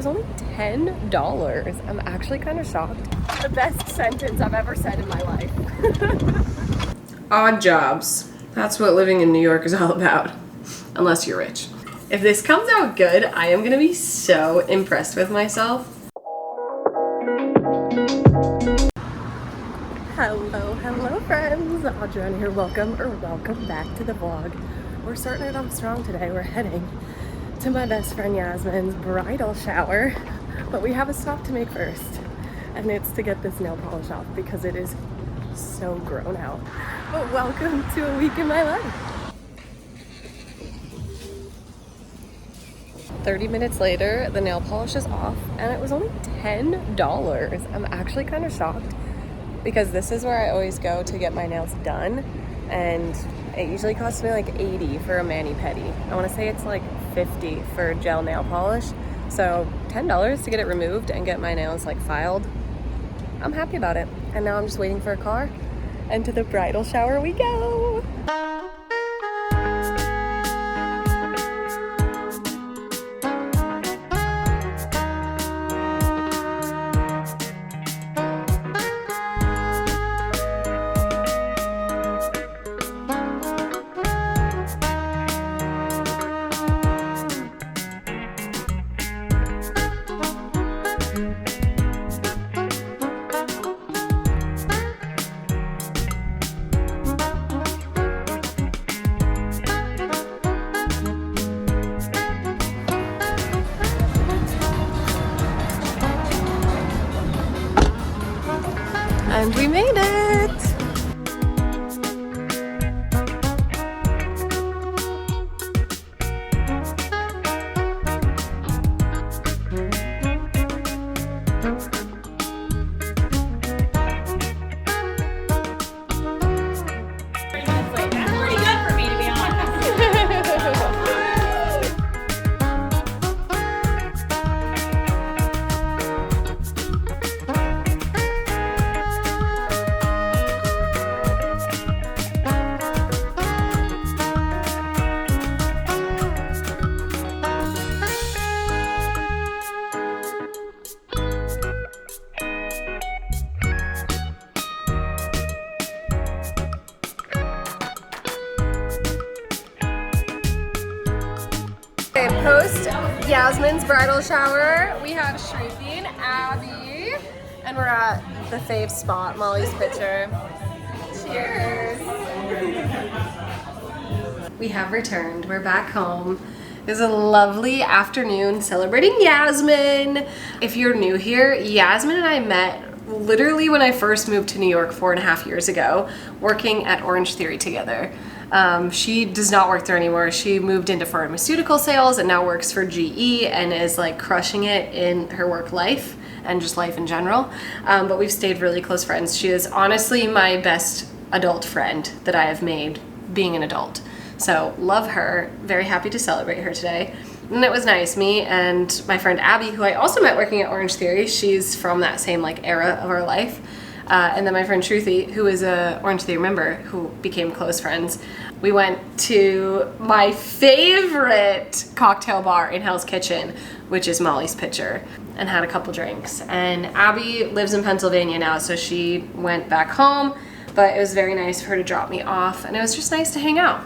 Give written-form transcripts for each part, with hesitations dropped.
was only $10. I'm actually kind of shocked. The best sentence I've ever said in my life. Odd jobs. That's what living in New York is all about. Unless you're rich. If this comes out good, I am gonna be so impressed with myself. Hello friends. Adriana here. Welcome back to the vlog. We're starting it off strong today. We're heading to my best friend Yasmin's bridal shower, but we have a stop to make first, and it's to get this nail polish off because it is so grown out. But welcome to a week in my life. 30 minutes later, the nail polish is off, and it was only $10. I'm actually kind of shocked because this is where I always go to get my nails done, and it usually costs me like $80 for a mani-pedi. I want to say it's like $50 for gel nail polish, so $10 to get it removed and get my nails like filed. I'm happy about it. And now I'm just waiting for a car, and to the bridal shower we go. And we made it! Post Yasmin's bridal shower, we have Shruti and Abby, and we're at the fave spot, Molly's Picture. Cheers! We have returned. We're back home. It was a lovely afternoon celebrating Yasmin. If you're new here, Yasmin and I met literally when I first moved to New York 4.5 years ago, working at Orange Theory together. She does not work there anymore. She moved into pharmaceutical sales and now works for GE and is like crushing it in her work life and just life in general. But we've stayed really close friends. She is honestly my best adult friend that I have made being an adult. So love her, very happy to celebrate her today. And it was nice, me and my friend Abby, who I also met working at Orange Theory. She's from that same like era of our life. And then my friend Shruti, who is a Orange Theory member, who became close friends. We went to my favorite cocktail bar in Hell's Kitchen, which is Molly's Picture, and had a couple drinks. And Abby lives in Pennsylvania now, so she went back home, but it was very nice for her to drop me off, and it was just nice to hang out.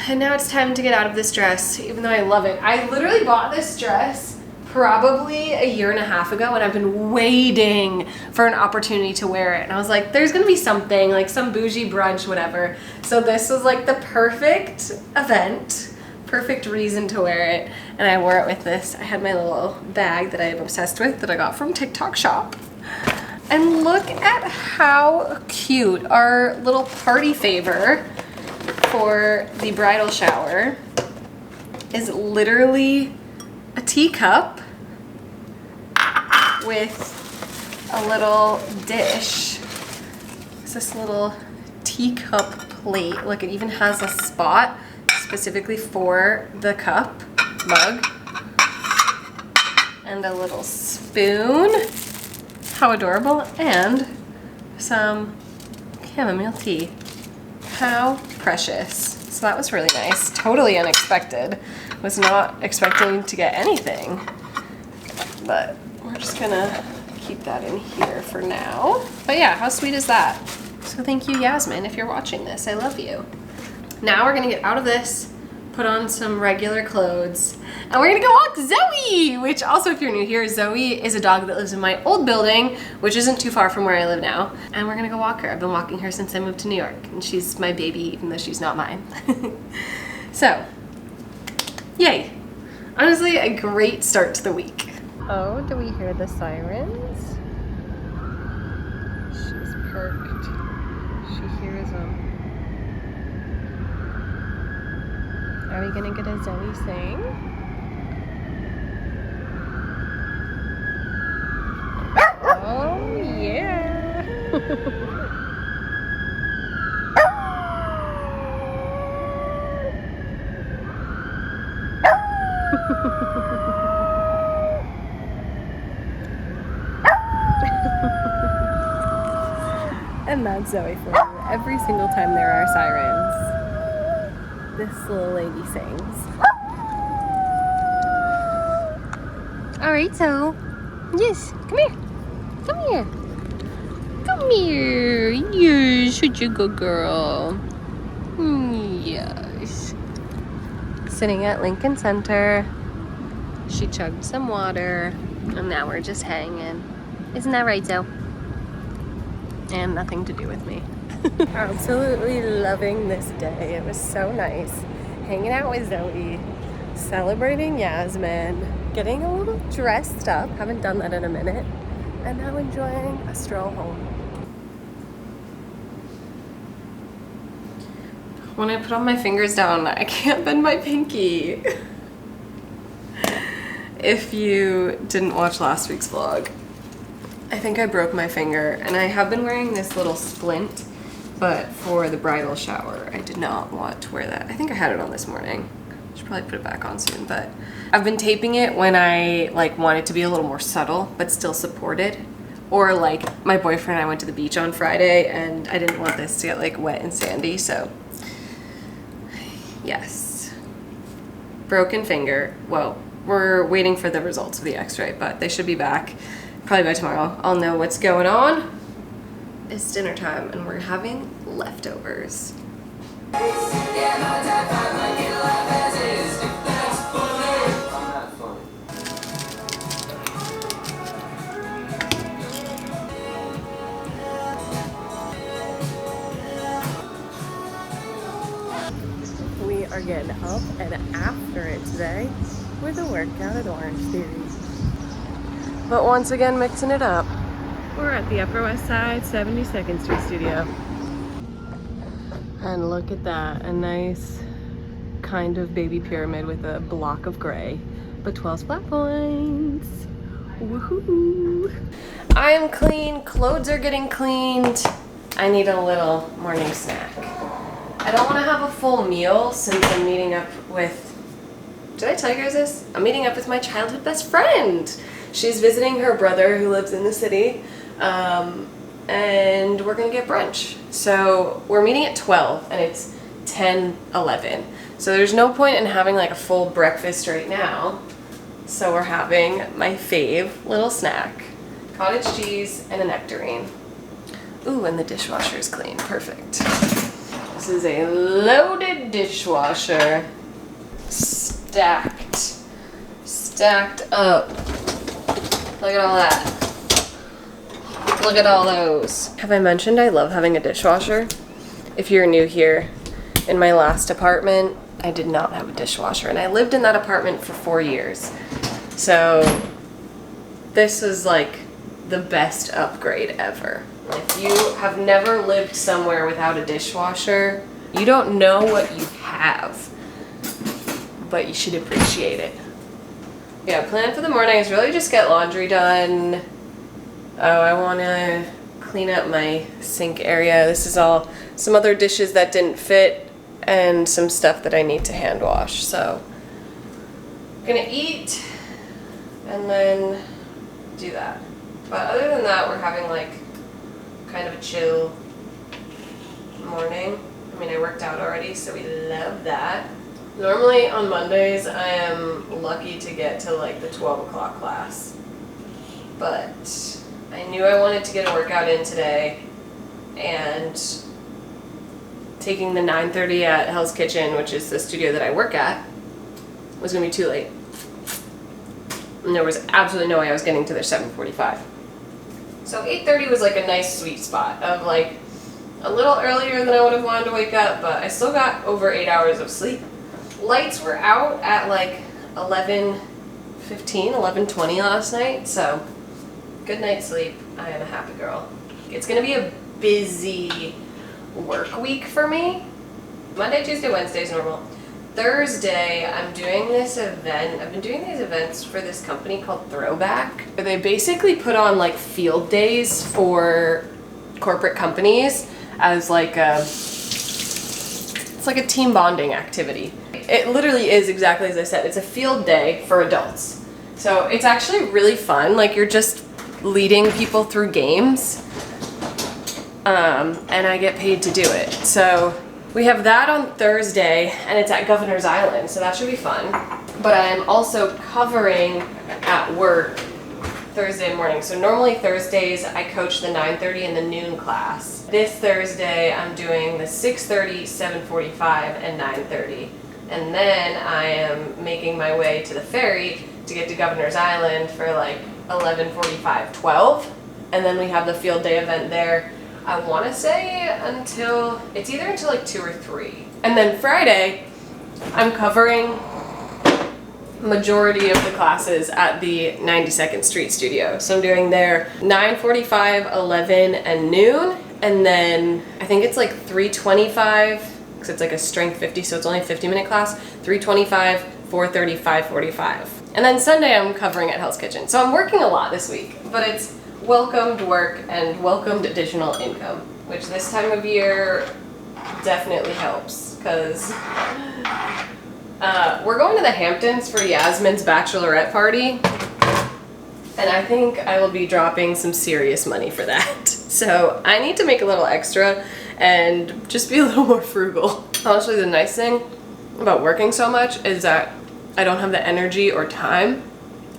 And now it's time to get out of this dress, even though I love it. I literally bought this dress probably 1.5 years ago, and I've been waiting for an opportunity to wear it. And I was like, there's gonna be something, like some bougie brunch, whatever. So this was like the perfect event, perfect reason to wear it. And I wore it with this. I had my little bag that I am obsessed with that I got from TikTok shop. And look at how cute our little party favor for the bridal shower is literally a teacup with a little dish. It's this little teacup plate. Look, it even has a spot specifically for the cup mug. And a little spoon. How adorable. And some chamomile tea. How precious. So that was really nice. Totally unexpected. Was not expecting to get anything. but we're just gonna keep that in here for now. But yeah, how sweet is that? So thank you, Yasmin, if you're watching this. I love you. Now we're gonna get out of this, put on some regular clothes, and we're gonna go walk Zoe, which also, if you're new here, Zoe is a dog that lives in my old building, which isn't too far from where I live now. And we're gonna go walk her. I've been walking her since I moved to New York, and she's my baby, even though she's not mine. So, yay. Honestly, a great start to the week. Oh, do we hear the sirens? She's perked. She hears them. Are we gonna get a Zoe sing? Oh, yeah. And that's Zoe for you. Every single time there are sirens, this little lady sings. All right, so yes, come here. Come here. Come here. You're such a good girl. Yes. Sitting at Lincoln Center. She chugged some water, and now we're just hanging. Isn't that right, Zoe? And nothing to do with me. Absolutely loving this day. It was so nice hanging out with Zoe, celebrating Yasmin, getting a little dressed up, haven't done that in a minute, and now enjoying a stroll home. When I put all my fingers down, I can't bend my pinky. If you didn't watch last week's vlog, I think I broke my finger, and I have been wearing this little splint, but for the bridal shower, I did not want to wear that. I think I had it on this morning. Should probably put it back on soon, but I've been taping it when I want it to be a little more subtle, but still supported. Or my boyfriend and I went to the beach on Friday, and I didn't want this to get wet and sandy, so yes. Broken finger. Well, we're waiting for the results of the x-ray, but they should be back. Probably by tomorrow, I'll know what's going on. It's dinner time, and we're having leftovers. We are getting up and after it today with a workout at Orange Theory. But once again, mixing it up. We're at the Upper West Side 72nd Street studio. And look at that, a nice kind of baby pyramid with a block of gray, but 12 flat points. Woohoo! I am clean, clothes are getting cleaned. I need a little morning snack. I don't want to have a full meal since I'm meeting up with, did I tell you guys this? I'm meeting up with my childhood best friend. She's visiting her brother who lives in the city, and we're gonna get brunch. So we're meeting at 12 and it's 10:11. So there's no point in having a full breakfast right now. So we're having my fave little snack, cottage cheese and a nectarine. Ooh, and the dishwasher is clean, perfect. This is a loaded dishwasher, stacked up. Look at all that. Look at all those. Have I mentioned I love having a dishwasher? If you're new here, in my last apartment, I did not have a dishwasher, and I lived in that apartment for 4 years. So this was the best upgrade ever. If you have never lived somewhere without a dishwasher, you don't know what you have, but you should appreciate it. Yeah, plan for the morning is really just get laundry done. Oh, I want to clean up my sink area. This is all some other dishes that didn't fit and some stuff that I need to hand wash. So I'm gonna eat and then do that. But other than that, we're having kind of a chill morning. I mean, I worked out already, so we love that. Normally on Mondays, I am lucky to get to the 12 o'clock class. but I knew I wanted to get a workout in today, and taking the 9:30 at Hell's Kitchen, which is the studio that I work at, was gonna be too late. And there was absolutely no way I was getting to their 7:45. So 8:30 was like a nice sweet spot of like a little earlier than I would have wanted to wake up, but I still got over 8 hours of sleep. Lights were out at like 11:15, 11:20 last night, so good night's sleep. I am a happy girl. It's gonna be a busy work week for me. Monday, Tuesday, Wednesday is normal. Thursday, I'm doing this event. I've been doing these events for this company called Throwback. They basically put on like field days for corporate companies as like it's like a team bonding activity. It literally is exactly as I said. It's a field day for adults. So it's actually really fun. Like you're just leading people through games. And I get paid to do it. So we have that on Thursday, and it's at Governor's Island, so that should be fun. But I'm also covering at work Thursday morning. So normally Thursdays I coach the 9:30 and the noon class. This Thursday I'm doing the 6:30, 7:45, and 9:30. And then I am making my way to the ferry to get to Governor's Island for like 11:45, 12. And then we have the field day event there. I want to say until like 2 or 3. And then Friday, I'm covering majority of the classes at the 92nd Street studio. So I'm doing their 9:45, 11, and noon. And then I think it's like 3:25, because it's like a strength 50, so it's only a 50-minute class. 3:25, 4:30, 5:45. And then Sunday I'm covering at Hell's Kitchen. So I'm working a lot this week, but it's welcomed work and welcomed additional income, which this time of year definitely helps, because we're going to the Hamptons for Yasmin's bachelorette party, and I think I will be dropping some serious money for that. So I need to make a little extra and just be a little more frugal. Honestly, the nice thing about working so much is that I don't have the energy or time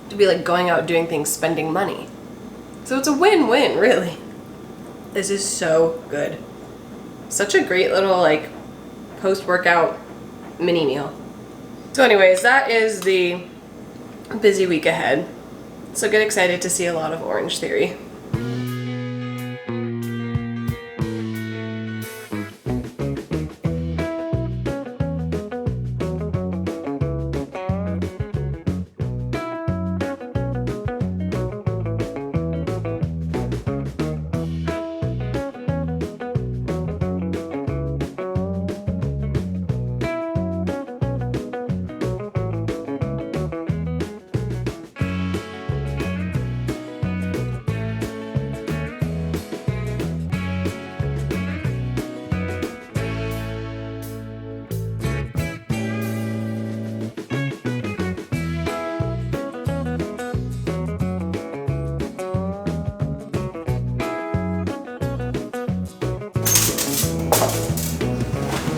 to be like going out doing things, spending money. So it's a win-win, really. This is so good. Such a great little like post-workout mini meal. So anyways, that is the busy week ahead. So get excited to see a lot of Orange Theory.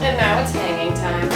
And now it's hanging time.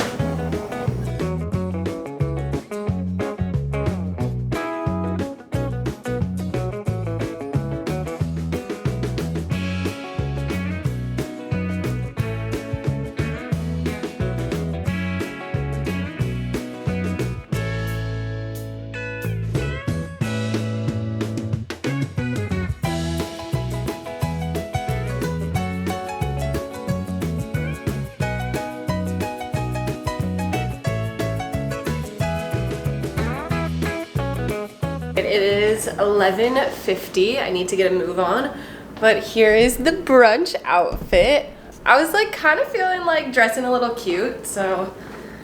It is 11:50. I need to get a move on, but here is the brunch outfit. I was like kind of feeling like dressing a little cute, so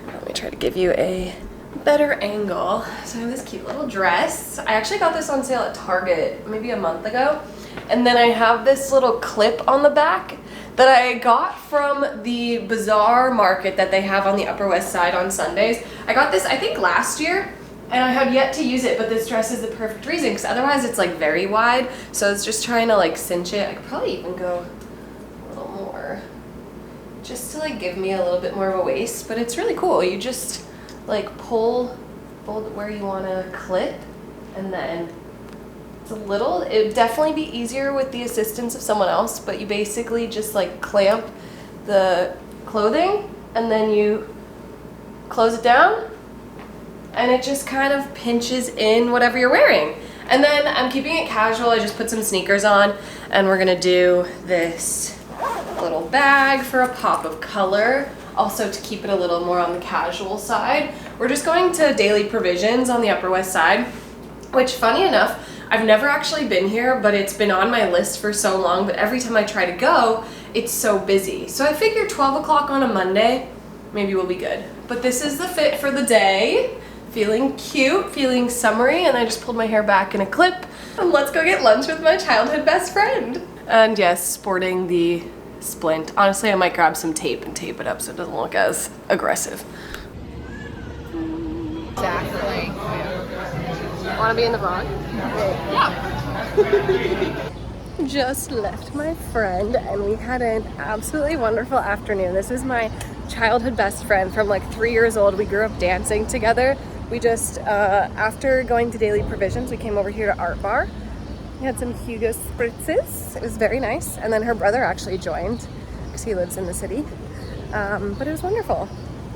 let me try to give you a better angle. So I have this cute little dress. I actually got this on sale at Target maybe a month ago, and then I have this little clip on the back that I got from the bazaar market that they have on the Upper West Side on Sundays. I got this I think last year, and I have yet to use it, but this dress is the perfect reason, because otherwise it's like very wide, so it's just trying to like cinch it. I could probably even go a little more, just to like give me a little bit more of a waist, but it's really cool. You just like pull where you want to clip, and then It'd definitely be easier with the assistance of someone else, but you basically just like clamp the clothing and then you close it down and it just kind of pinches in whatever you're wearing. And then I'm keeping it casual. I just put some sneakers on and we're gonna do this little bag for a pop of color. Also to keep it a little more on the casual side. We're just going to Daily Provisions on the Upper West Side, which funny enough, I've never actually been here, but it's been on my list for so long, but every time I try to go, it's so busy. So I figure 12 o'clock on a Monday, maybe we'll be good. But this is the fit for the day. Feeling cute, feeling summery, and I just pulled my hair back in a clip. And let's go get lunch with my childhood best friend. And yes, sporting the splint. Honestly, I might grab some tape and tape it up so it doesn't look as aggressive. Exactly. Want to be in the vlog? Yeah. Just left my friend and we had an absolutely wonderful afternoon. This is my childhood best friend from like 3 years old. We grew up dancing together. We just, after going to Daily Provisions, we came over here to Art Bar. We had some Hugo Spritzes. It was very nice. And then her brother actually joined because he lives in the city. But it was wonderful.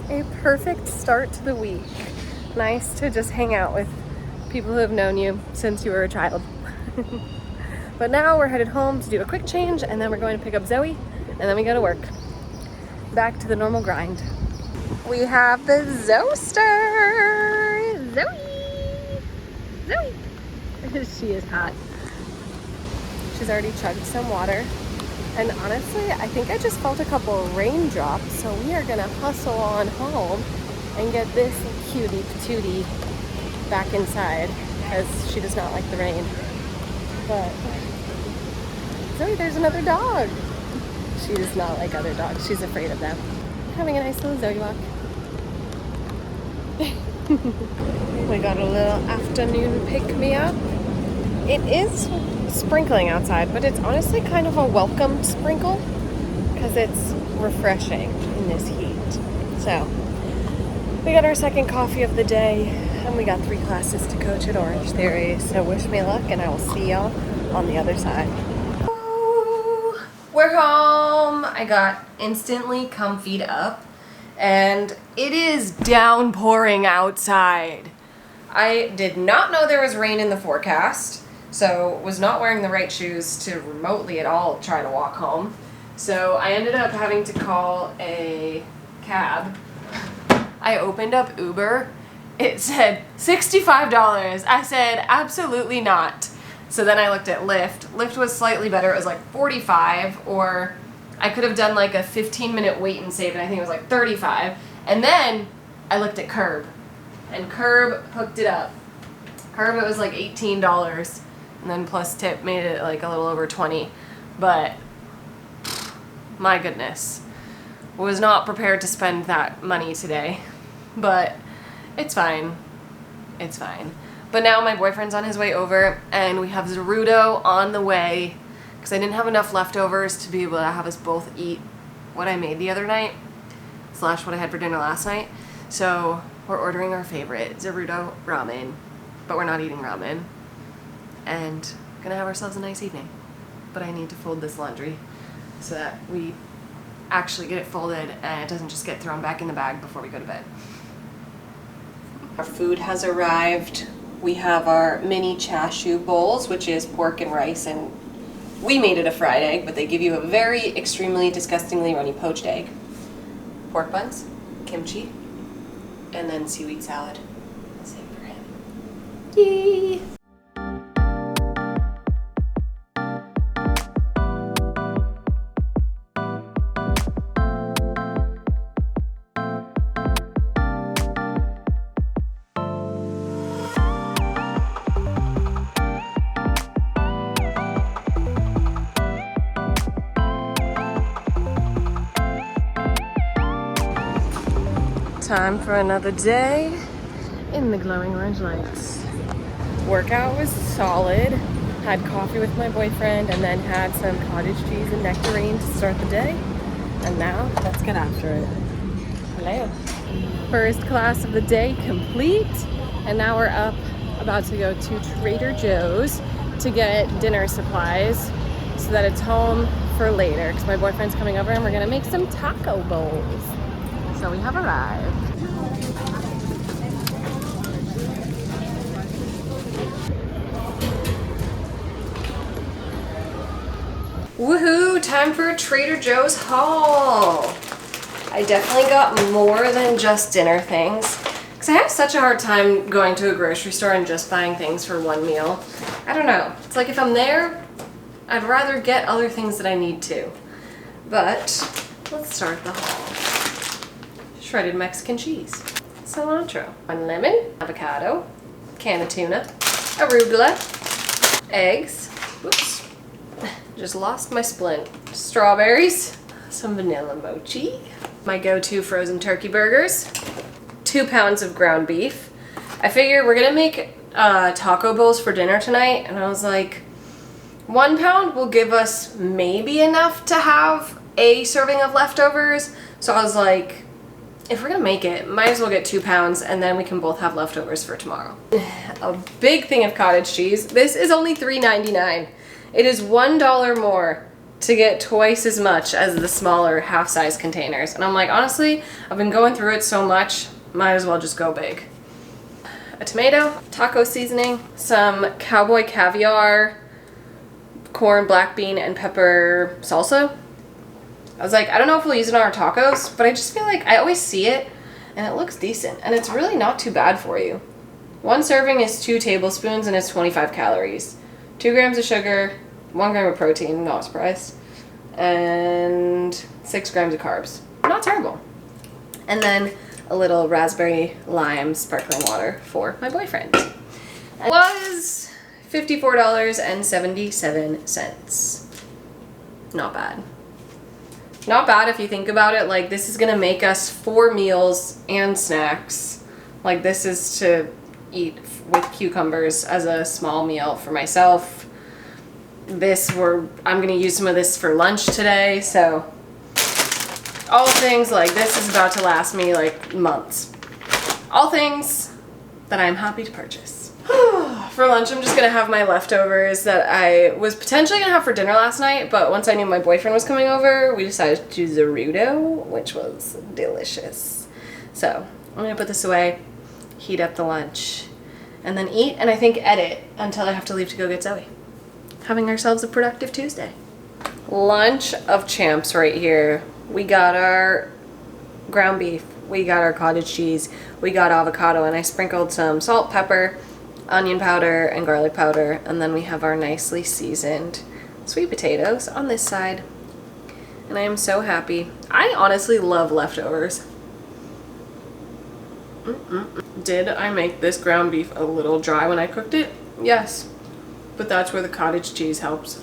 A perfect start to the week. Nice to just hang out with people who have known you since you were a child. But now we're headed home to do a quick change and then we're going to pick up Zoe and then we go to work. Back to the normal grind. We have the Zoester! Zoe! She is hot. She's already chugged some water. And honestly, I think I just felt a couple raindrops, so we are gonna hustle on home and get this cutie patootie back inside because she does not like the rain. But Zoe, there's another dog. She does not like other dogs. She's afraid of them. Having a nice little Zoe walk. We got a little afternoon pick-me-up. It is sprinkling outside, but it's honestly kind of a welcomed sprinkle because it's refreshing in this heat. So we got our second coffee of the day and we got 3 classes to coach at Orange Theory. So wish me luck and I will see y'all on the other side. We're home. I got instantly comfied up and it is downpouring outside. I did not know there was rain in the forecast, so was not wearing the right shoes to remotely at all try to walk home. So I ended up having to call a cab. I opened up Uber. It said $65. I said absolutely not. So then I looked at Lyft. Lyft was slightly better. It was like 45, or I could have done like a 15-minute wait and save, and I think it was like 35. And then I looked at Curb, and Curb hooked it up. Curb, it was like $18, and then plus tip made it like a little over 20. But my goodness, was not prepared to spend that money today. But it's fine. It's fine. But now my boyfriend's on his way over, and we have Zerudo on the way, because I didn't have enough leftovers to be able to have us both eat what I made the other night, / what I had for dinner last night. So we're ordering our favorite, Zerudo ramen, but we're not eating ramen, and gonna have ourselves a nice evening. But I need to fold this laundry so that we actually get it folded and it doesn't just get thrown back in the bag before we go to bed. Our food has arrived. We have our mini chashu bowls, which is pork and rice, and we made it a fried egg, but they give you a very extremely disgustingly runny poached egg. Pork buns, kimchi, and then seaweed salad. Same for him. Yay! Time for another day in the glowing orange lights. Workout was solid. Had coffee with my boyfriend and then had some cottage cheese and nectarine to start the day. And now let's get after it. Hello. First class of the day complete. And now we're up about to go to Trader Joe's to get dinner supplies so that it's home for later, because my boyfriend's coming over and we're gonna make some taco bowls. So we have arrived. Woohoo! Time for a Trader Joe's haul! I definitely got more than just dinner things, because I have such a hard time going to a grocery store and just buying things for one meal. I don't know. It's like if I'm there, I'd rather get other things that I need to. But let's start the haul. Shredded Mexican cheese, cilantro, 1 lemon, avocado, can of tuna, arugula, eggs, whoops, just lost my splint, strawberries, some vanilla mochi, my go-to frozen turkey burgers, 2 pounds of ground beef. I figure we're gonna make taco bowls for dinner tonight, and I was like, 1 pound will give us maybe enough to have a serving of leftovers. So I was like, if we're gonna make it, might as well get 2 pounds, and then we can both have leftovers for tomorrow. A big thing of cottage cheese. This is only $3.99. It is $1 more to get twice as much as the smaller half-size containers. And I'm like, honestly, I've been going through it so much, might as well just go big. A tomato, taco seasoning, some cowboy caviar, corn, black bean, and pepper salsa. I was like, I don't know if we'll use it on our tacos, but I just feel like I always see it and it looks decent, and it's really not too bad for you. 1 serving is 2 tablespoons and it's 25 calories. 2 grams of sugar, 1 gram of protein, not surprised, and 6 grams of carbs. Not terrible. And then a little raspberry lime sparkling water for my boyfriend. It was $54.77. Not bad. Not bad if you think about it. Like, this is gonna make us 4 meals and snacks. Like, this is to eat with cucumbers as a small meal for myself. I'm gonna use some of this for lunch today, so all things like this is about to last me like months. All things that I'm happy to purchase. For lunch, I'm just gonna have my leftovers that I was potentially gonna have for dinner last night, but once I knew my boyfriend was coming over, we decided to do Zerudo, which was delicious. So I'm gonna put this away, heat up the lunch, and then eat, and I think edit until I have to leave to go get Zoe. Having ourselves a productive Tuesday. Lunch of champs right here. We got our ground beef, we got our cottage cheese, we got avocado, and I sprinkled some salt, pepper, onion powder, and garlic powder, and then we have our nicely seasoned sweet potatoes on this side. And I am so happy. I honestly love leftovers. Did I make this ground beef a little dry when I cooked it? Yes. But that's where the cottage cheese helps.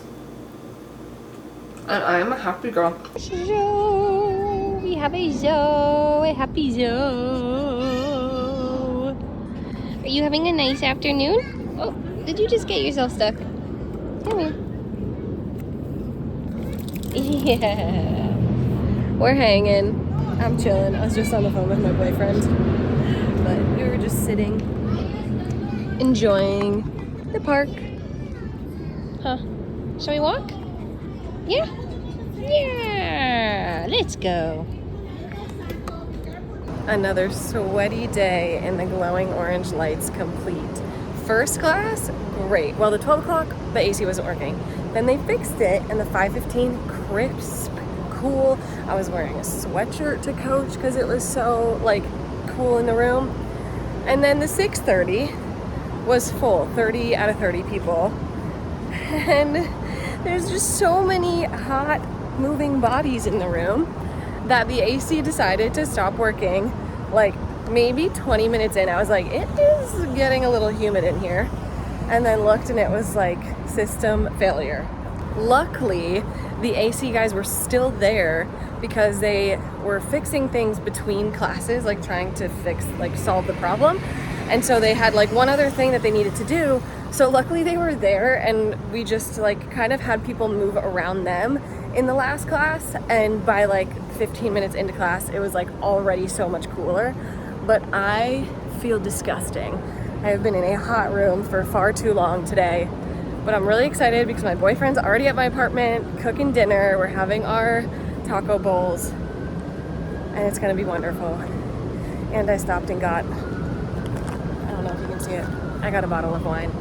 And I am a happy girl. Zoe, we have a Zoe, happy Zoe. Are you having a nice afternoon? Oh, did you just get yourself stuck? Come here. Yeah. We're hanging. I'm chilling. I was just on the phone with my boyfriend. But we were just sitting, enjoying the park. Huh? Shall we walk? Yeah? Yeah! Let's go. Another sweaty day in the glowing orange lights complete. First class, great. Well, the 12 o'clock, the AC wasn't working. Then they fixed it, and the 5:15, crisp, cool. I was wearing a sweatshirt to coach because it was so, like, cool in the room. And then the 6:30 was full, 30 out of 30 people. And there's just so many hot moving bodies in the room that the AC decided to stop working like maybe 20 minutes in. I was like, it is getting a little humid in here. And then looked and it was like system failure. Luckily, the AC guys were still there because they were fixing things between classes, like trying to solve the problem. And so they had like one other thing that they needed to do. So luckily they were there, and we just like kind of had people move around them in the last class. And by like 15 minutes into class, it was like already so much cooler. But I feel disgusting I have been in a hot room for far too long today. But I'm really excited because my boyfriend's already at my apartment cooking dinner. We're having our taco bowls and it's gonna be wonderful. And I stopped and got, I don't know if you can see it, I got a bottle of wine,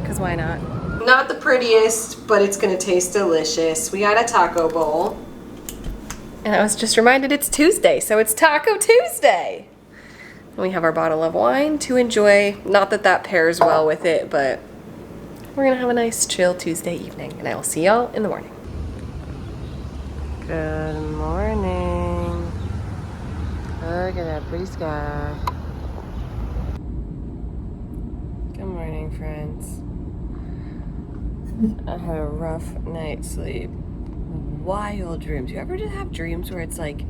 because why not? Not the prettiest, but it's gonna taste delicious. We got a taco bowl. And I was just reminded it's Tuesday, so it's Taco Tuesday. And we have our bottle of wine to enjoy. Not that that pairs well with it, but we're gonna have a nice chill Tuesday evening. And I will see y'all in the morning. Good morning. Look at that pretty sky. Good morning, friends. I had a rough night's sleep. Wild dreams. You ever just have dreams where it's like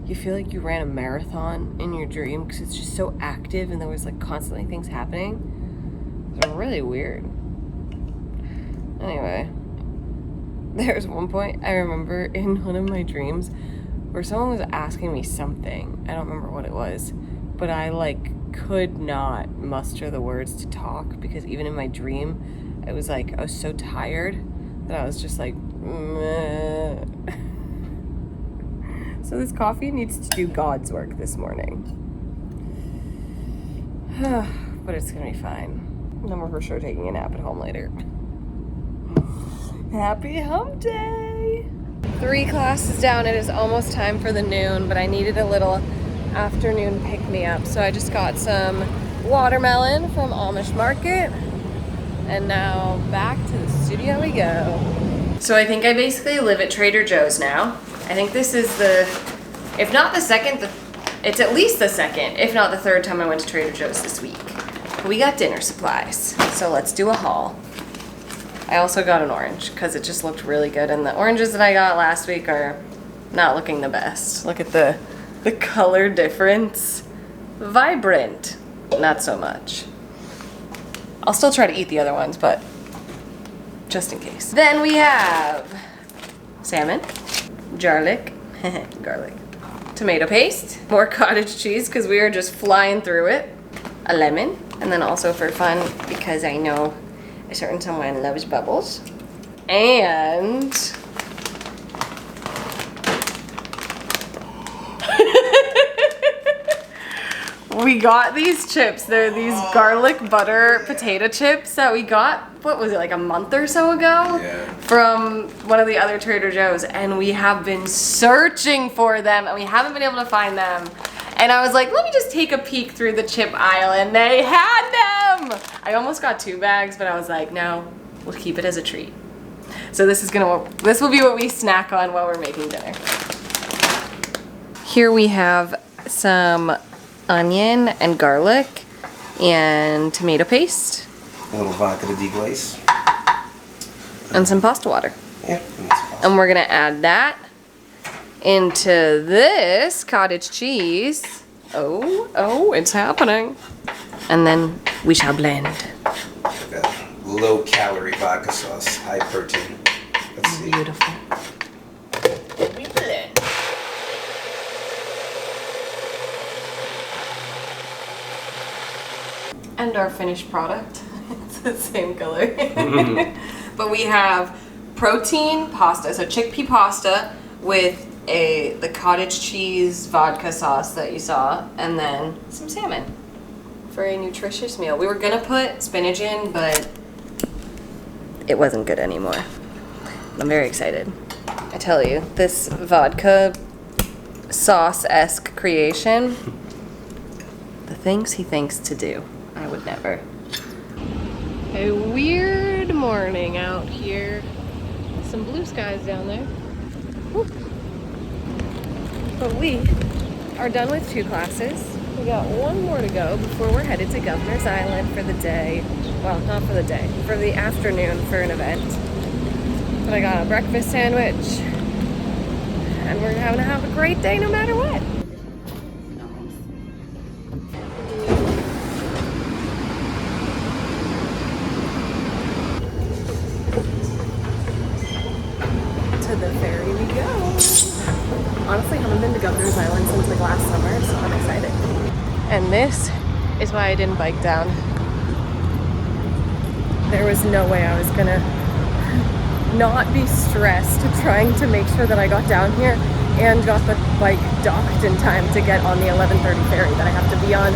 you feel like you ran a marathon in your dream because it's just so active and there was like constantly things happening? It's really weird. Anyway, there was one point I remember in one of my dreams where someone was asking me something. I don't remember what it was, but I like could not muster the words to talk because even in my dream, it was like I was so tired that I was just like, meh. So this coffee needs to do God's work this morning. But it's gonna be fine. And then we're for sure taking a nap at home later. Happy hump day! 3 classes down, it is almost time for the noon, but I needed a little afternoon pick-me-up. So I just got some watermelon from Amish Market. And now back to the studio we go. So I think I basically live at Trader Joe's now. I think this is the, if not the second, it's at least the second, if not the third time I went to Trader Joe's this week. We got dinner supplies, so let's do a haul. I also got an orange because it just looked really good, and the oranges that I got last week are not looking the best. Look at the color difference. Vibrant, not so much. I'll still try to eat the other ones, but just in case. Then we have salmon, garlic, tomato paste, more cottage cheese because we are just flying through it, a lemon, and then also for fun because I know a certain someone loves bubbles, and we got these chips. They're these garlic butter potato chips that we got, what was it, like a month or so ago? Yeah. From one of the other Trader Joe's, and we have been searching for them and we haven't been able to find them. And I was like, let me just take a peek through the chip aisle, and they had them! I almost got 2 bags, but I was like, no, we'll keep it as a treat. So this will be what we snack on while we're making dinner. Here we have some onion and garlic and tomato paste. A little vodka to deglaze. And some pasta water. Yeah. And we're gonna add that into this cottage cheese. Oh, it's happening. And then we shall blend. Like a low-calorie vodka sauce, high protein. Let's see. Beautiful. We blend. And our finished product. It's the same color. But we have protein pasta, so chickpea pasta with the cottage cheese vodka sauce that you saw, and then some salmon for a nutritious meal. We were gonna put spinach in, but it wasn't good anymore. I'm very excited. I tell you, this vodka sauce-esque creation, the things he thinks to do, I would never. A weird morning out here. Some blue skies down there. Woo. But we are done with 2 classes. We got 1 more to go before we're headed to Governor's Island for the day. Well, not for the day, for the afternoon for an event. But I got a breakfast sandwich, and we're gonna have a great day no matter what. To the ferry we go. Honestly, I haven't been to Governor's Island since like last summer, so I'm excited. And this is why I didn't bike down there was no way I was gonna not be stressed trying to make sure that I got down here and got the bike docked in time to get on the 11:30 ferry that I have to be on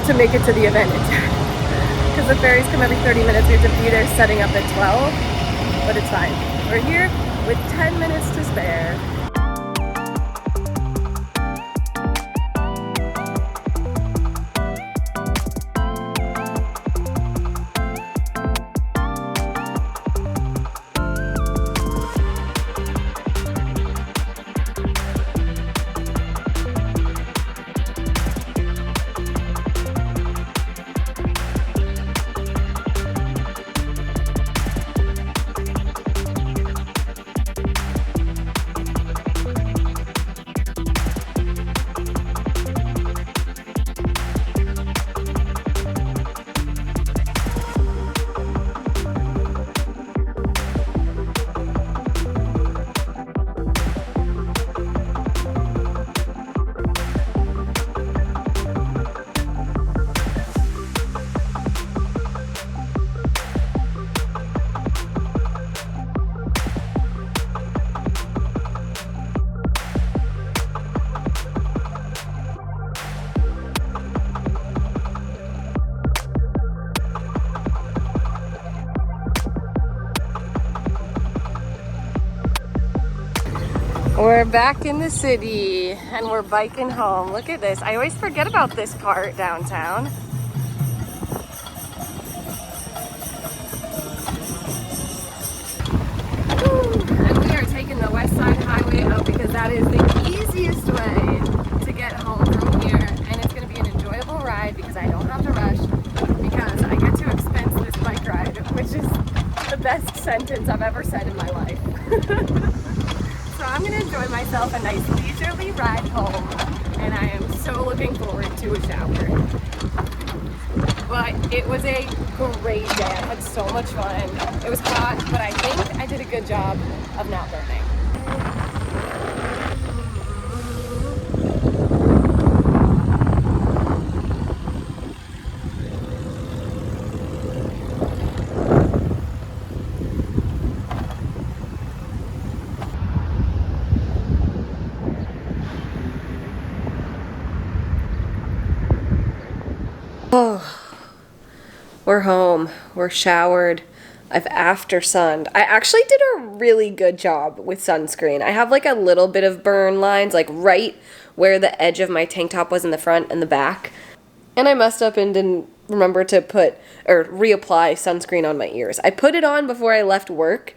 to make it to the event in time. Because the ferries come every 30 minutes, we have to be there setting up at 12, but it's fine. We're here with 10 minutes to spare. We're back in the city and we're biking home. Look at this. I always forget about this part downtown. And we are taking the West Side Highway up because that is the easiest way to get home from here. And it's going to be an enjoyable ride because I don't have to rush because I get to expense this bike ride, which is the best sentence I've ever said in my life. So I'm going to enjoy myself a nice leisurely ride home, and I am so looking forward to a shower. But it was a great day. I had so much fun. It was hot, but I think I did a good job of not burning. Oh, we're home. We're showered. I've after sunned. I actually did a really good job with sunscreen. I have like a little bit of burn lines, like right where the edge of my tank top was in the front and the back. And I messed up and didn't remember to put or reapply sunscreen on my ears. I put it on before I left work,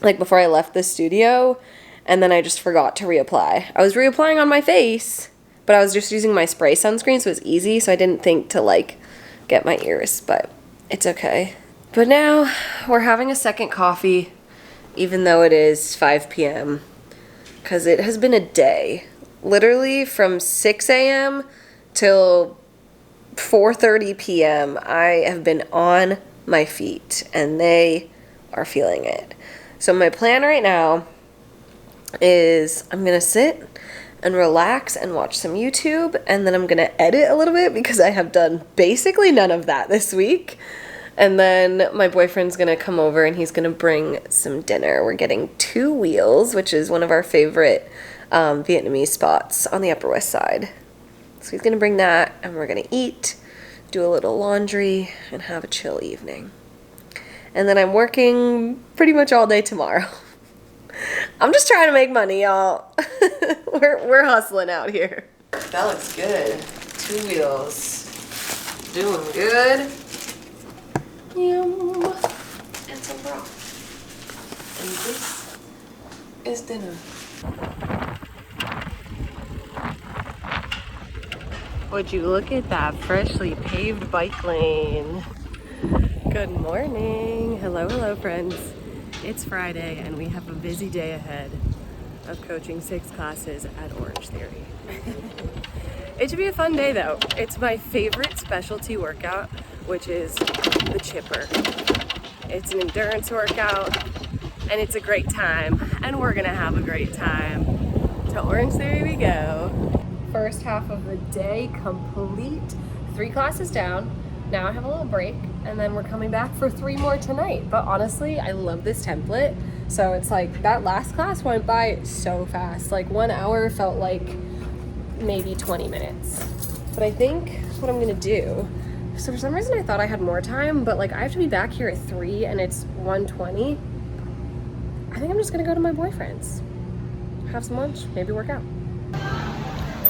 like before I left the studio, and then I just forgot to reapply. I was reapplying on my face, but I was just using my spray sunscreen, so it was easy, so I didn't think to, like, get my ears, but it's okay. But now, we're having a second coffee, even though it is 5 p.m., because it has been a day. Literally, from 6 a.m. till 4:30 p.m., I have been on my feet, and they are feeling it. So my plan right now is I'm going to sit and relax and watch some YouTube, and then I'm gonna edit a little bit because I have done basically none of that this week. And then my boyfriend's gonna come over and he's gonna bring some dinner. We're getting Two Wheels, which is one of our favorite Vietnamese spots on the Upper West Side. So he's gonna bring that, and we're gonna eat, do a little laundry, and have a chill evening. And then I'm working pretty much all day tomorrow. I'm just trying to make money, y'all. We're hustling out here. That looks good. Two Wheels. Doing good. Yum. And some broth. And this is dinner. Would you look at that freshly paved bike lane? Good morning. Hello, hello, friends. It's Friday and we have a busy day ahead of coaching 6 classes at Orange Theory. It should be a fun day though. It's my favorite specialty workout, which is the chipper. It's an endurance workout and it's a great time, and we're gonna have a great time. To Orange Theory we go. First half of the day complete. 3 classes down. Now I have a little break. and then we're coming back for 3 more tonight. But honestly, I love this template. So it's like that last class went by so fast. Like 1 hour felt like maybe 20 minutes. But I think what I'm gonna do, so for some reason I thought I had more time, but like I have to be back here at 3 and it's 1:20. I think I'm just gonna go to my boyfriend's, have some lunch, maybe work out.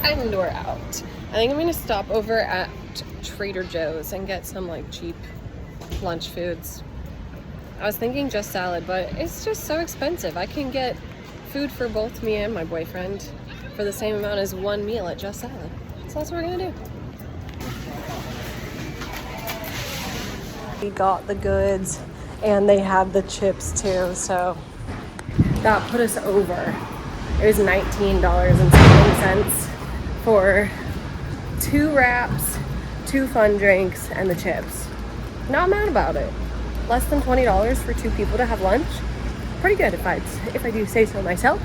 And we're out. I think I'm gonna stop over at Trader Joe's and get some like cheap lunch foods. I was thinking just salad, but it's just so expensive. I can get food for both me and my boyfriend for the same amount as one meal at Just Salad. So that's what we're gonna do. We got the goods and they had the chips too, so that put us over. It was $19.something for 2 wraps, 2 fun drinks, and the chips. Not mad about it. Less than $20 for 2 people to have lunch. Pretty good if I do say so myself.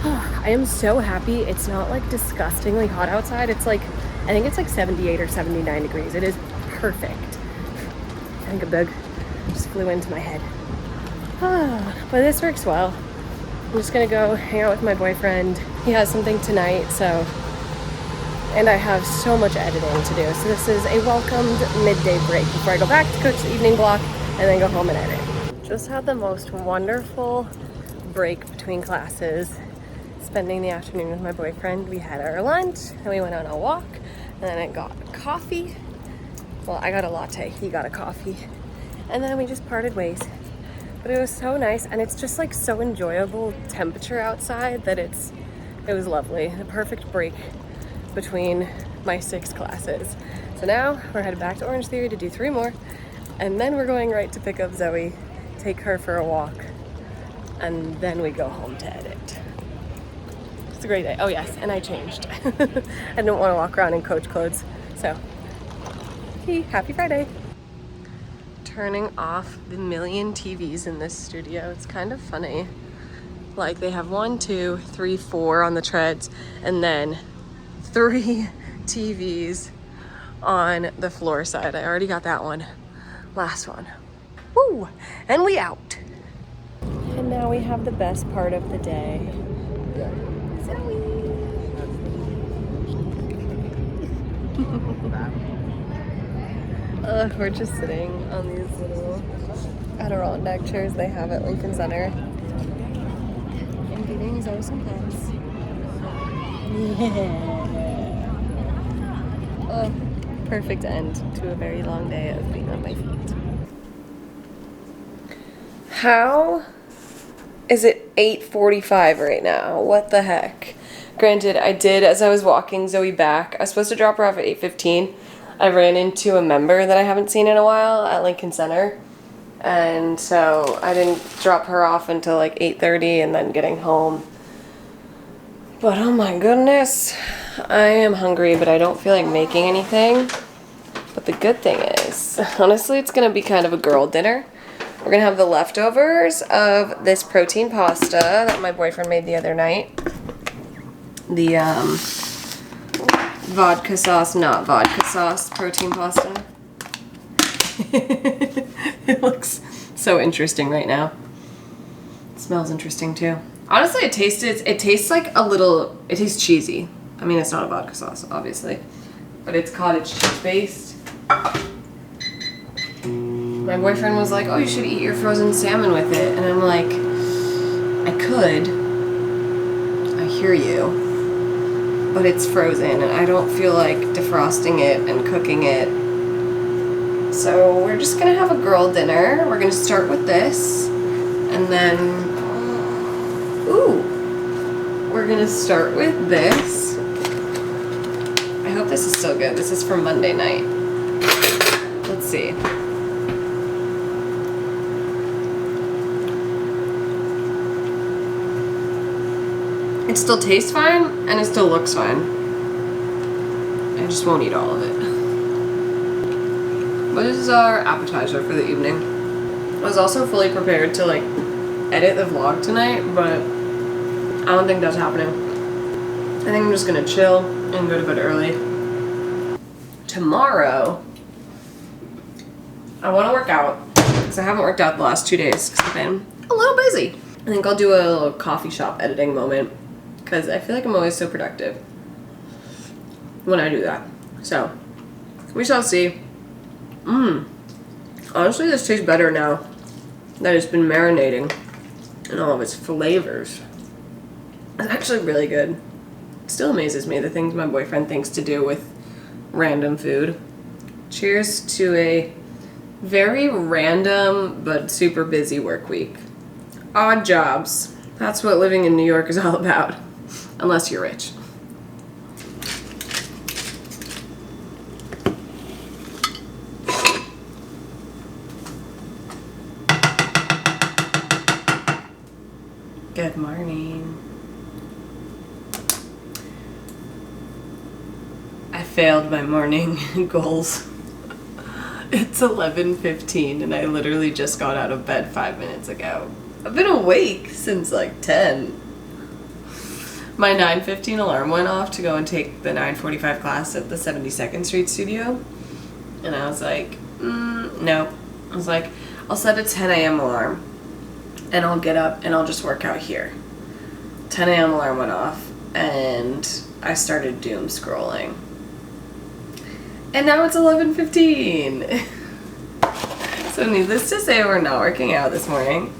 I am so happy it's not like disgustingly hot outside. It's like, I think it's like 78 or 79 degrees. It is perfect. I think a bug just flew into my head. But this works well. I'm just gonna go hang out with my boyfriend. He has something tonight, so, and I have so much editing to do. So this is a welcomed midday break before I go back to coach the evening block and then go home and edit. Just had the most wonderful break between classes, spending the afternoon with my boyfriend. We had our lunch, and we went on a walk, and then I got coffee. Well, I got a latte, he got a coffee. And then we just parted ways. But it was so nice, and it's just like so enjoyable temperature outside that it was lovely. The perfect break between my 6 classes. So now we're headed back to Orange Theory to do 3 more, and then we're going right to pick up Zoe, take her for a walk, and then we go home to edit. It's a great day. Oh yes, and I changed. I didn't want to walk around in coach clothes, so happy Friday. Turning off the million TVs in this studio. It's kind of funny. Like they have 1, 2, 3, 4 on the treads, and then 3 TVs on the floor side. I already got that one. Last one. Woo! And we out. And now we have the best part of the day. We're just sitting on these little Adirondack chairs they have at Lincoln Center and getting Zoe some plants. Yeah. Oh, perfect end to a very long day of being on my feet. How is it 8:45 right now? What the heck? Granted, I did, as I was walking Zoe back, I was supposed to drop her off at 8:15. I ran into a member that I haven't seen in a while at Lincoln Center, and so I didn't drop her off until like 8:30 and then getting home. But oh my goodness, I am hungry, but I don't feel like making anything. But the good thing is, honestly, it's gonna be kind of a girl dinner. We're gonna have the leftovers of this protein pasta that my boyfriend made the other night. The vodka sauce, not vodka sauce, protein pasta. It looks so interesting right now. It smells interesting too. Honestly, it tastes like a little, it tastes cheesy. I mean, it's not a vodka sauce, obviously, but it's cottage cheese based. My boyfriend was like, oh, you should eat your frozen salmon with it. And I'm like, I could. I hear you. But it's frozen and I don't feel like defrosting it and cooking it. So we're just gonna have a girl dinner. We're gonna start with this, and then, ooh, we're gonna start with this. I hope this is still good. This is from Monday night. Let's see. It still tastes fine, and it still looks fine. I just won't eat all of it. But this is our appetizer for the evening. I was also fully prepared to like edit the vlog tonight, but I don't think that's happening. I think I'm just gonna chill and go to bed early. Tomorrow, I want to work out because I haven't worked out the last 2 days because I've been a little busy. I think I'll do a little coffee shop editing moment because I feel like I'm always so productive when I do that. So we shall see. Honestly, this tastes better now that it's been marinating in all of its flavors. It's actually really good. It still amazes me the things my boyfriend thinks to do with random food. Cheers to a very random but super busy work week. Odd jobs. That's what living in New York is all about. Unless you're rich. Good morning. I failed my morning goals. It's 11:15 and I literally just got out of bed 5 minutes ago. I've been awake since like 10. My 9:15 alarm went off to go and take the 9:45 class at the 72nd Street studio. And I was like, no. I was like, I'll set a 10 a.m. alarm and I'll get up and I'll just work out here. 10 a.m. alarm went off and I started doom scrolling. And now it's 11:15. So needless to say, we're not working out this morning.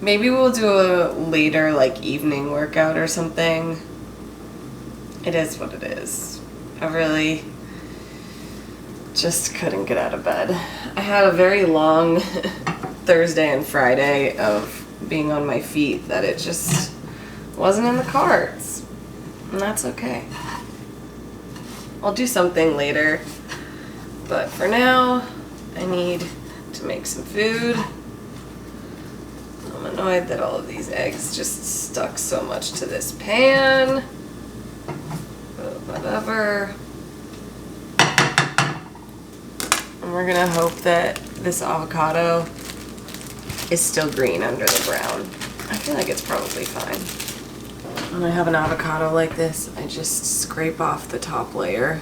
Maybe we'll do a later, like, evening workout or something. It is what it is. I really just couldn't get out of bed. I had a very long Thursday and Friday of being on my feet that it just wasn't in the cards. And that's okay. I'll do something later. But for now, I need to make some food. I'm annoyed that all of these eggs just stuck so much to this pan. But whatever. And we're gonna hope that this avocado is still green under the brown. I feel like it's probably fine. When I have an avocado like this, I just scrape off the top layer.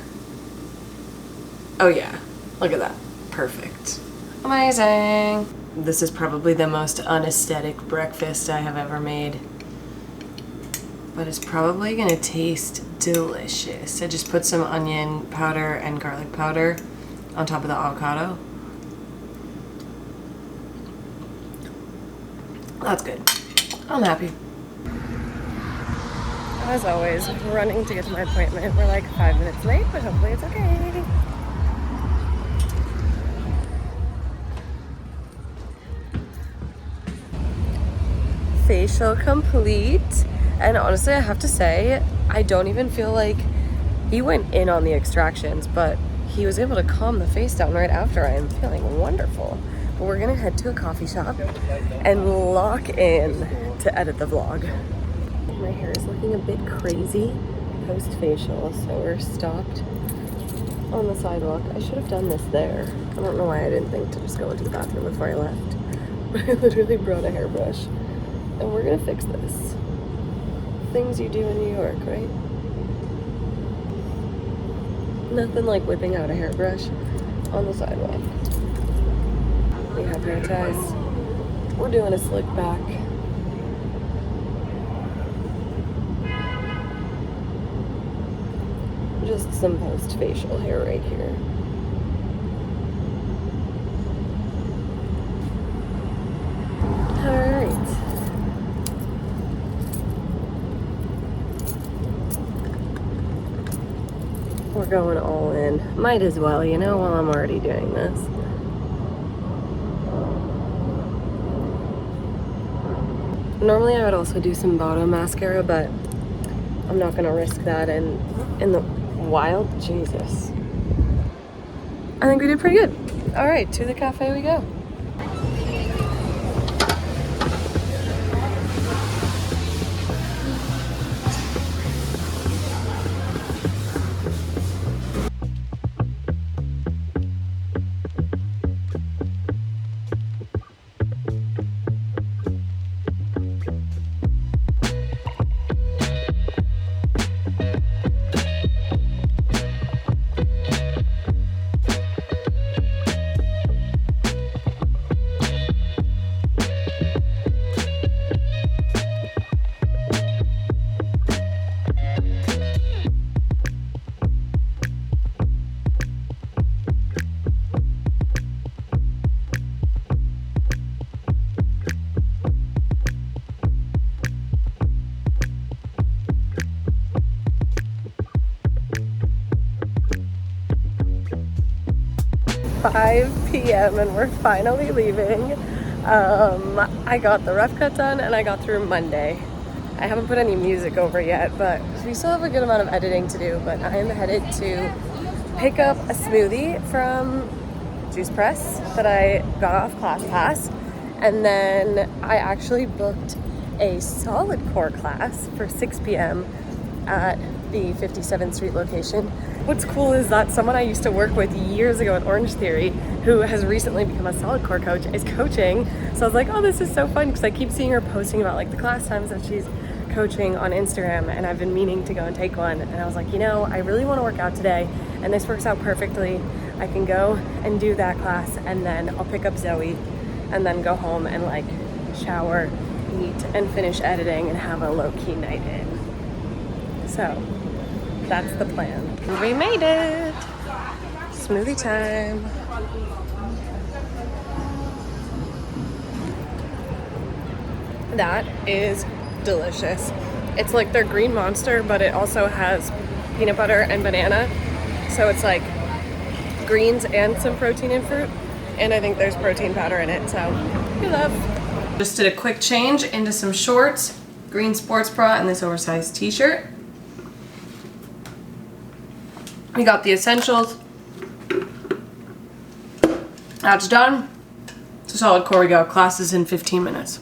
Oh yeah, look at that. Perfect. Amazing. This is probably the most unaesthetic breakfast I have ever made. But it's probably gonna taste delicious. I just put some onion powder and garlic powder on top of the avocado. That's good. I'm happy. As always, running to get to my appointment. We're like 5 minutes late, but hopefully it's okay. Facial complete. And honestly, I have to say, I don't even feel like he went in on the extractions, but he was able to calm the face down right after. I am feeling wonderful. But we're gonna head to a coffee shop and lock in to edit the vlog. My hair is looking a bit crazy post-facial, so we're stopped on the sidewalk. I should have done this there. I don't know why I didn't think to just go into the bathroom before I left. But I literally brought a hairbrush. And we're gonna fix this. Things you do in New York, right? Nothing like whipping out a hairbrush on the sidewalk. We have hair ties. We're doing a slick back. Just some post-facial hair right here. Alright. We're going all in. Might as well, you know, while I'm already doing this. Normally I would also do some bottom mascara, but I'm not gonna risk that in the wild. Jesus. I think we did pretty good. All right, to the cafe we go. 5 p.m. and we're finally leaving. I got the rough cut done and I got through Monday. I haven't put any music over yet, but we still have a good amount of editing to do. But I am headed to pick up a smoothie from Juice Press that I got off ClassPass. And then I actually booked a solid core class for 6 p.m. at the 57th Street location. What's cool is that someone I used to work with years ago at Orange Theory, who has recently become a solid core coach, is coaching. So I was like, oh, this is so fun, because I keep seeing her posting about like the class times that she's coaching on Instagram, and I've been meaning to go and take one. And I was like, you know, I really want to work out today, and this works out perfectly. I can go and do that class, and then I'll pick up Zoe, and then go home and like shower, eat, and finish editing and have a low-key night in. So that's the plan. We made it! Smoothie time. That is delicious. It's like their green monster, but it also has peanut butter and banana. So it's like greens and some protein and fruit. And I think there's protein powder in it, so we love. Just did a quick change into some shorts, green sports bra, and this oversized t-shirt. We got the essentials. That's done. It's a solid core we go. Class is in 15 minutes.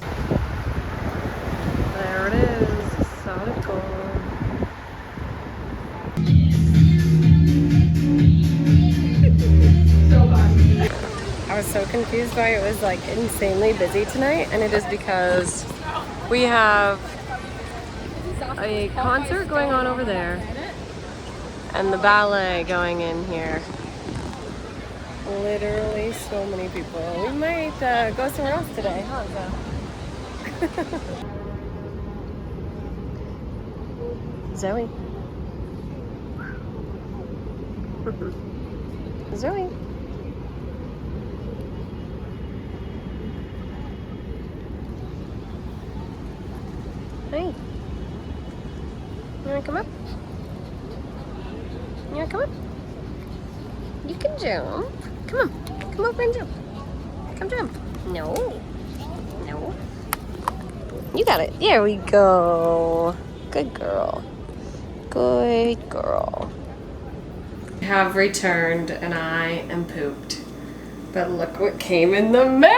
There it is, solid core. I was so confused why it was like insanely busy tonight, and it is because we have a concert going on over there and the ballet going in here. Literally so many people. We might go somewhere else today, huh? Zoe. Zoe. Hey. You wanna come up? You wanna come up? You can jump. Come on. Come over and jump. Come jump. No. No. You got it. There we go. Good girl. Good girl. I have returned and I am pooped. But look what came in the mail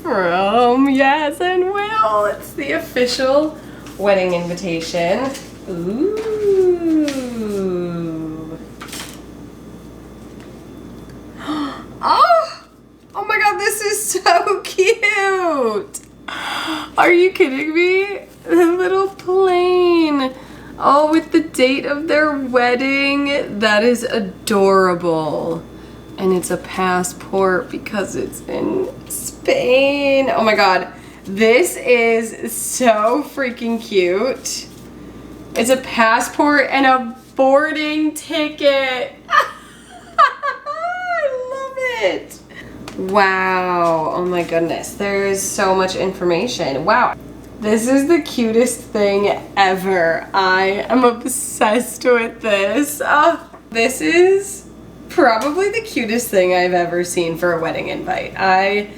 from Yaz and Will. It's the official wedding invitation. Ooh. Oh my god, this is so cute. Are you kidding me? The little plane. Oh, with the date of their wedding. That is adorable. And it's a passport because it's in Spain. Oh my god. This is so freaking cute. It's a passport and a boarding ticket. I love it. Wow. Oh my goodness. There is so much information. Wow. This is the cutest thing ever. I am obsessed with this. Oh, this is probably the cutest thing I've ever seen for a wedding invite. I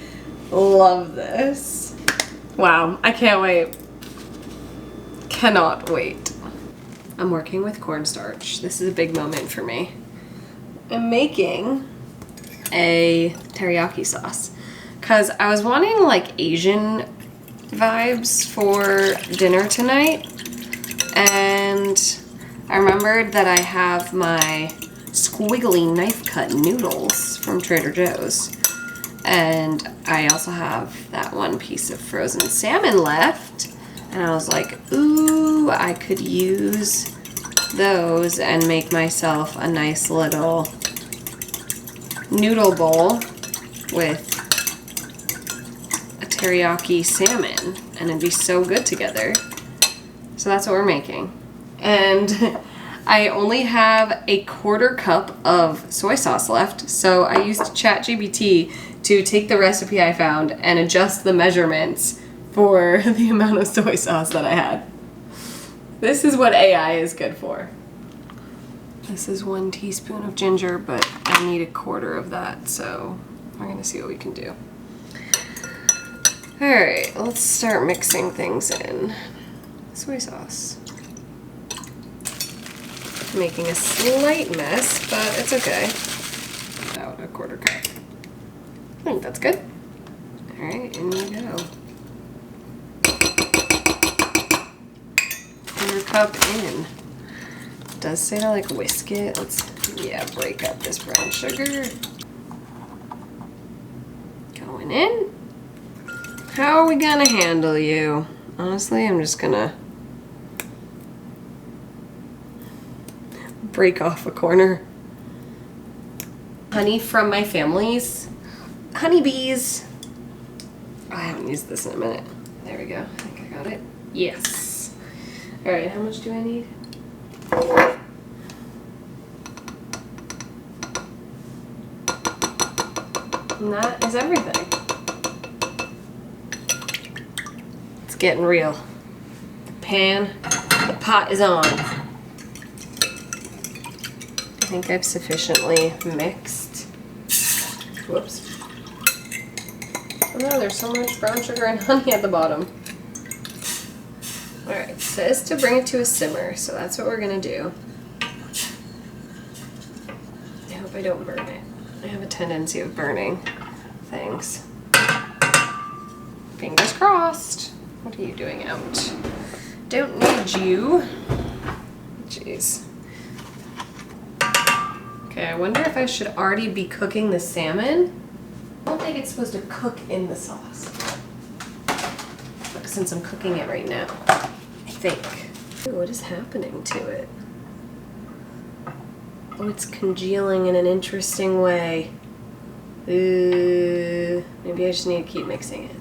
love this. Wow, I can't wait. Cannot wait. I'm working with cornstarch. This is a big moment for me. I'm making a teriyaki sauce because I was wanting like Asian vibes for dinner tonight, and I remembered that I have my squiggly knife cut noodles from Trader Joe's, and I also have that one piece of frozen salmon left, and I was like, ooh, I could use those and make myself a nice little noodle bowl with a teriyaki salmon, and it'd be so good together. So that's what we're making. And I only have a 1/4 cup of soy sauce left, so I used ChatGPT to take the recipe I found and adjust the measurements for the amount of soy sauce that I had. This is what AI is good for. This is 1 teaspoon of ginger, but I need 1/4 of that, so we're gonna see what we can do. All right, let's start mixing things in. Soy sauce. Making a slight mess, but it's okay. About 1/4 cup. I think that's good. All right, in you go. 1/4 cup in. It does say to like whisk it. Let's, yeah, break up this brown sugar. Going in. How are we gonna handle you? Honestly, I'm just gonna break off a corner. Honey from my family's honeybees. I haven't used this in a minute. There we go. I think I got it. Yes. All right, how much do I need? And that is everything. It's getting real. The pot is on. I think I've sufficiently mixed. Whoops. Oh no, there's so much brown sugar and honey at the bottom. Alright, it says to bring it to a simmer, so that's what we're gonna do. I hope I don't burn it. I have a tendency of burning things. Fingers crossed. What are you doing out? Don't need you. Jeez. Okay, I wonder if I should already be cooking the salmon. I don't think it's supposed to cook in the sauce. Look, since I'm cooking it right now, I think. Ooh, what is happening to it? Oh, it's congealing in an interesting way. Ooh, maybe I just need to keep mixing it.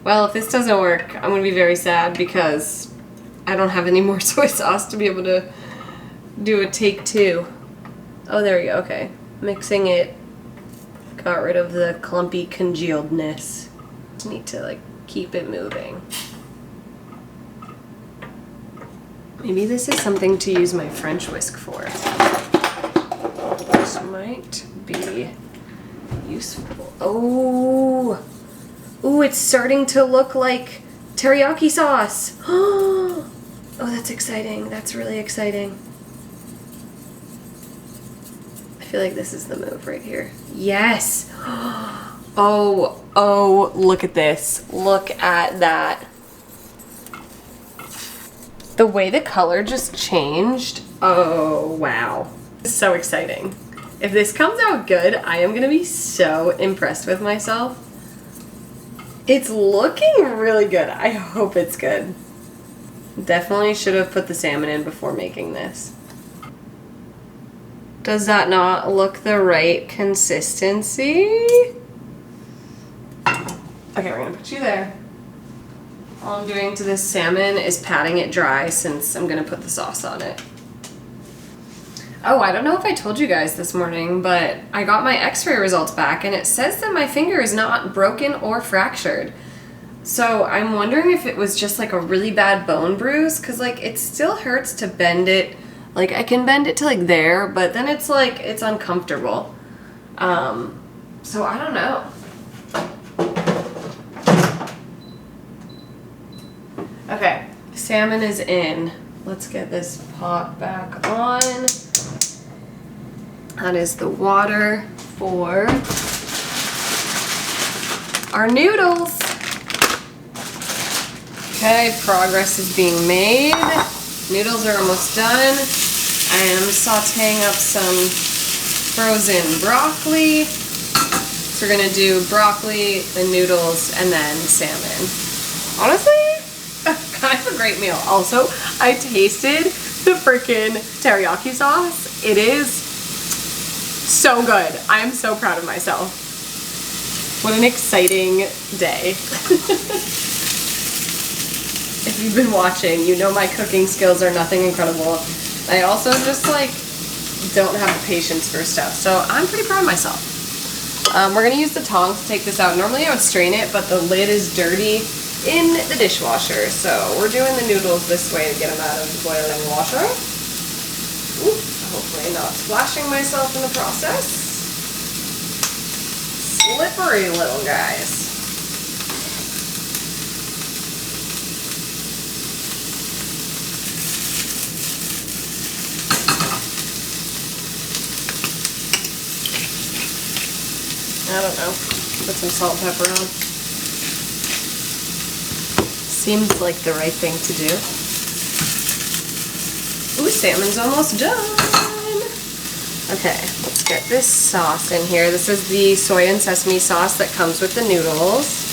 Well, if this doesn't work, I'm gonna be very sad because I don't have any more soy sauce to be able to do a take 2. Oh, there we go, okay. Mixing it got rid of the clumpy congealedness. Just need to like keep it moving. Maybe this is something to use my French whisk for. This might be useful. Oh, ooh, it's starting to look like teriyaki sauce. Oh, that's exciting. That's really exciting. I feel like this is the move right here. Yes. Oh, look at this. Look at that. The way the color just changed. Oh, wow. This is so exciting. If this comes out good, I am gonna be so impressed with myself. It's looking really good. I hope it's good. Definitely should have put the salmon in before making this. Does that not look the right consistency? Okay, we're gonna put you there. All I'm doing to this salmon is patting it dry since I'm gonna put the sauce on it. Oh, I don't know if I told you guys this morning, but I got my x-ray results back and it says that my finger is not broken or fractured. So I'm wondering if it was just like a really bad bone bruise, because like it still hurts to bend it. Like I can bend it to like there, but then it's like, it's uncomfortable. So I don't know. Okay, salmon is in. Let's get this pot back on. That is the water for our noodles. Okay, progress is being made. Noodles are almost done. I am sauteing up some frozen broccoli. So we're gonna do broccoli, then noodles, and then salmon. Honestly, kind of a great meal. Also, I tasted the freaking teriyaki sauce. It is so good. I am so proud of myself. What an exciting day. If you've been watching, you know my cooking skills are nothing incredible. I also just like don't have the patience for stuff, so I'm pretty proud of myself. We're gonna use the tongs to take this out. Normally I would strain it, but the lid is dirty in the dishwasher, so we're doing the noodles this way to get them out of the boiling water. Ooh, Hopefully not splashing myself in the process. Slippery little guys. I don't know. Put some salt and pepper on. Seems like the right thing to do. Ooh, salmon's almost done. Okay, let's get this sauce in here. This is the soy and sesame sauce that comes with the noodles.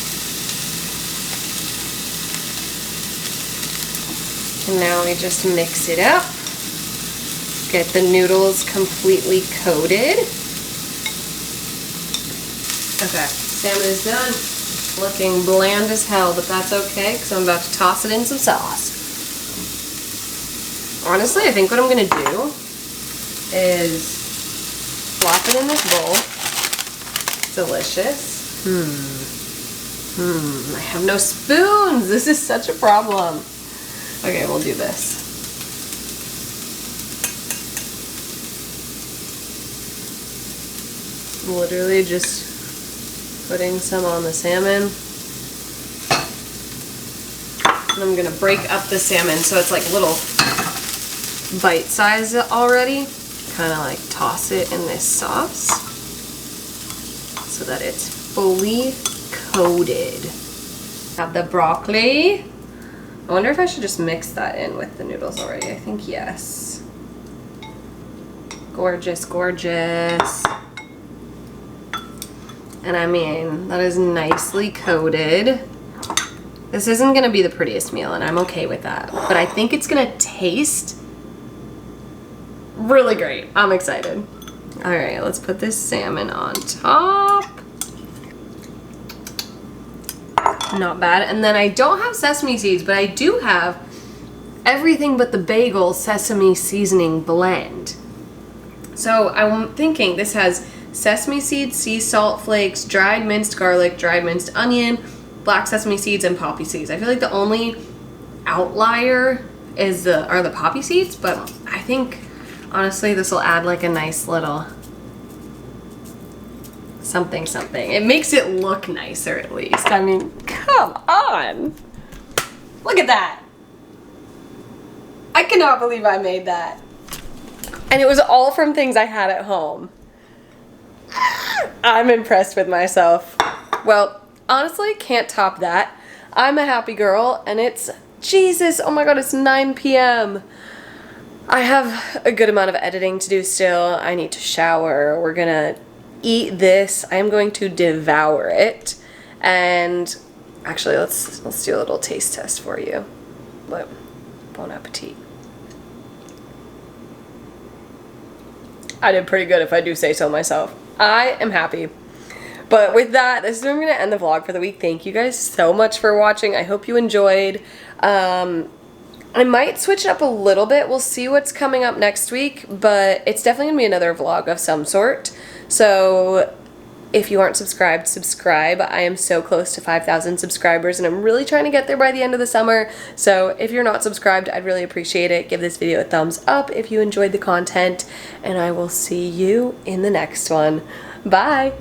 And now we just mix it up. Get the noodles completely coated. Okay, salmon is done. Looking bland as hell, but that's okay because I'm about to toss it in some sauce. Honestly, I think what I'm gonna do is flop it in this bowl. Delicious. I have no spoons. This is such a problem. Okay, we'll do this. Literally just putting some on the salmon. And I'm gonna break up the salmon so it's like little bite size already. Kind of like toss it in this sauce so that it's fully coated. Have the broccoli. I wonder if I should just mix that in with the noodles already. I think yes. Gorgeous, gorgeous. And I mean, that is nicely coated. This isn't gonna be the prettiest meal and I'm okay with that. But I think it's gonna taste really great. I'm excited. All right, let's put this salmon on top. Not bad. And then I don't have sesame seeds, but I do have everything but the bagel sesame seasoning blend. So I'm thinking this has sesame seeds, sea salt flakes, dried minced garlic, dried minced onion, black sesame seeds, and poppy seeds. I feel like the only outlier are the poppy seeds, but I think honestly this will add like a nice little something. It makes it look nicer at least. I mean, come on. Look at that. I cannot believe I made that. And it was all from things I had at home. I'm impressed with myself. Well, honestly, can't top that. I'm a happy girl, and it's, Jesus, oh my god, it's 9 p.m. I have a good amount of editing to do still. I need to shower. We're gonna eat this. I'm going to devour it. And actually, let's do a little taste test for you. But bon appetit. I did pretty good if I do say so myself. I am happy. But with that, this is where I'm going to end the vlog for the week. Thank you guys so much for watching. I hope you enjoyed. I might switch it up a little bit. We'll see what's coming up next week, but it's definitely going to be another vlog of some sort. So if you aren't subscribed, subscribe. I am so close to 5,000 subscribers, and I'm really trying to get there by the end of the summer. So if you're not subscribed, I'd really appreciate it. Give this video a thumbs up if you enjoyed the content, and I will see you in the next one. Bye!